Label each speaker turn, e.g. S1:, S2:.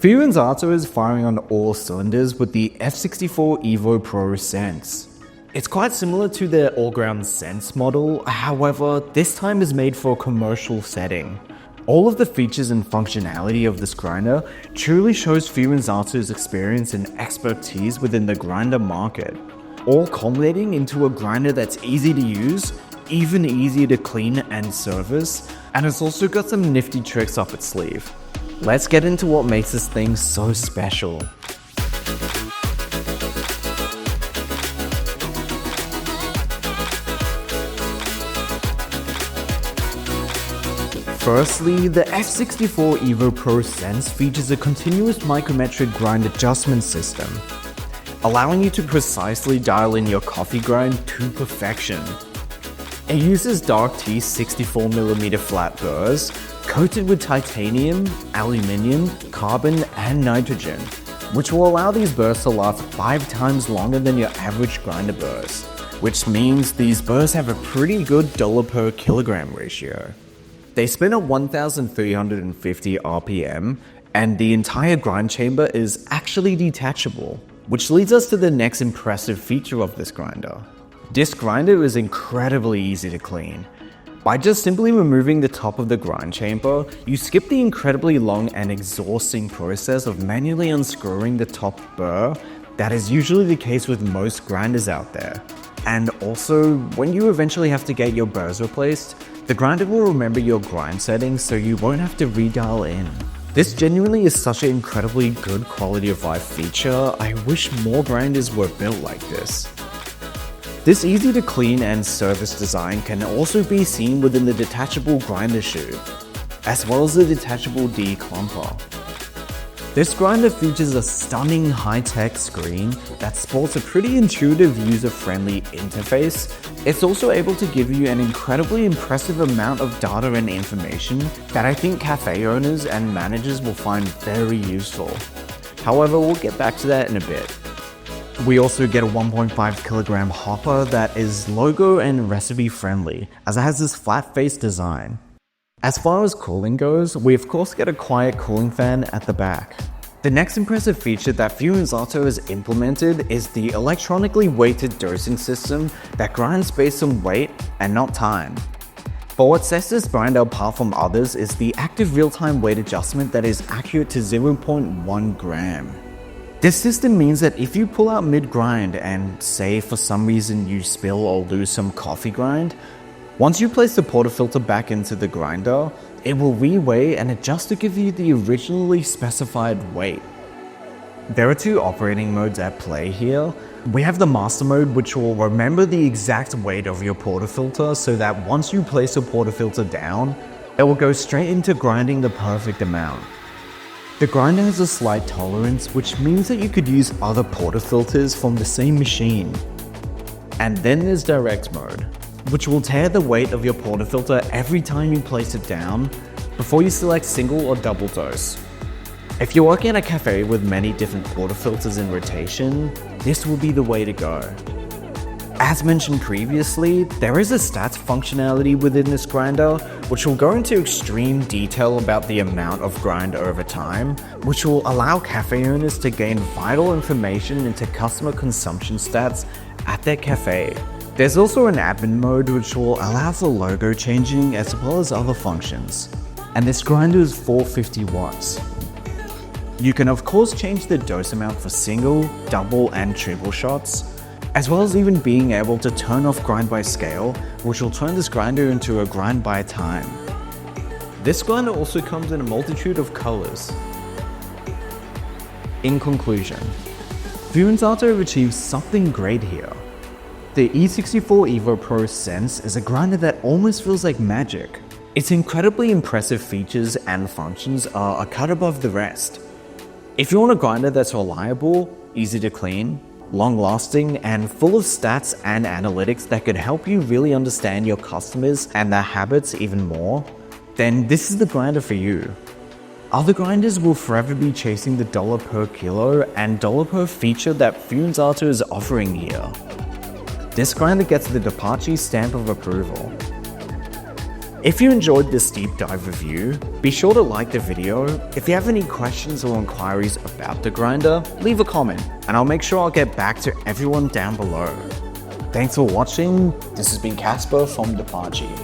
S1: Fiorenzato is firing on all cylinders with the F64 EVO PRO Sense. It's quite similar to their all-ground Sense model, however, this time is made for a commercial setting. All of the features and functionality of this grinder truly shows Fiorenzato's experience and expertise within the grinder market, all culminating into a grinder that's easy to use, even easier to clean and service, and it's also got some nifty tricks up its sleeve. Let's get into what makes this thing so special. Firstly, the F64 EVO PRO Sense features a Continuous Micrometric Grind Adjustment system, allowing you to precisely dial in your coffee grind to perfection. It uses dark tea 64mm flat burrs, coated with titanium, aluminium, carbon, and nitrogen, which will allow these burrs to last 5 times longer than your average grinder burrs, which means these burrs have a pretty good dollar per kilogram ratio. They spin at 1350 RPM, and the entire grind chamber is actually detachable, which leads us to the next impressive feature of this grinder. This grinder is incredibly easy to clean. By just simply removing the top of the grind chamber, you skip the incredibly long and exhausting process of manually unscrewing the top burr that is usually the case with most grinders out there. And also, when you eventually have to get your burrs replaced, the grinder will remember your grind settings so you won't have to redial in. This genuinely is such an incredibly good quality of life feature. I wish more grinders were built like this. This easy to clean and service design can also be seen within the detachable grinder chute, as well as the detachable declumper. This grinder features a stunning high-tech screen that sports a pretty intuitive user-friendly interface. It's also able to give you an incredibly impressive amount of data and information that I think cafe owners and managers will find very useful. However, we'll get back to that in a bit. We also get a 1.5 kilogram hopper that is logo and recipe friendly, as it has this flat face design. As far as cooling goes, we of course get a quiet cooling fan at the back. The next impressive feature that Fiorenzato has implemented is the electronically weighted dosing system that grinds based on weight and not time. But what sets this grinder apart from others is the active real-time weight adjustment that is accurate to 0.1 gram. This system means that if you pull out mid-grind and say for some reason you spill or lose some coffee grind, once you place the portafilter back into the grinder, it will reweigh and adjust to give you the originally specified weight. There are 2 operating modes at play here. We have the master mode, which will remember the exact weight of your portafilter so that once you place your portafilter down, it will go straight into grinding the perfect amount. The grinder has a slight tolerance, which means that you could use other portafilters from the same machine. And then there's direct mode, which will tear the weight of your portafilter every time you place it down before you select single or double dose. If you're working at a cafe with many different portafilters in rotation, this will be the way to go. As mentioned previously, there is a stats functionality within this grinder, which will go into extreme detail about the amount of grind over time, which will allow cafe owners to gain vital information into customer consumption stats at their cafe. There's also an admin mode which will allow for logo changing as well as other functions. And this grinder is 450 watts. You can of course change the dose amount for single, double and triple shots, as well as even being able to turn off grind by scale, which will turn this grinder into a grind by time. This grinder also comes in a multitude of colors. In conclusion, Fiorenzato achieves something great here. The E64 EVO PRO Sense is a grinder that almost feels like magic. Its incredibly impressive features and functions are a cut above the rest. If you want a grinder that's reliable, easy to clean, long-lasting, and full of stats and analytics that could help you really understand your customers and their habits even more, then this is the grinder for you. Other grinders will forever be chasing the dollar per kilo and dollar per feature that Fiorenzato is offering here. This grinder gets the Depache stamp of approval. If you enjoyed this deep dive review, be sure to like the video. If you have any questions or inquiries about the grinder, leave a comment and I'll make sure I'll get back to everyone down below. Thanks for watching. This has been Casper from Detachable.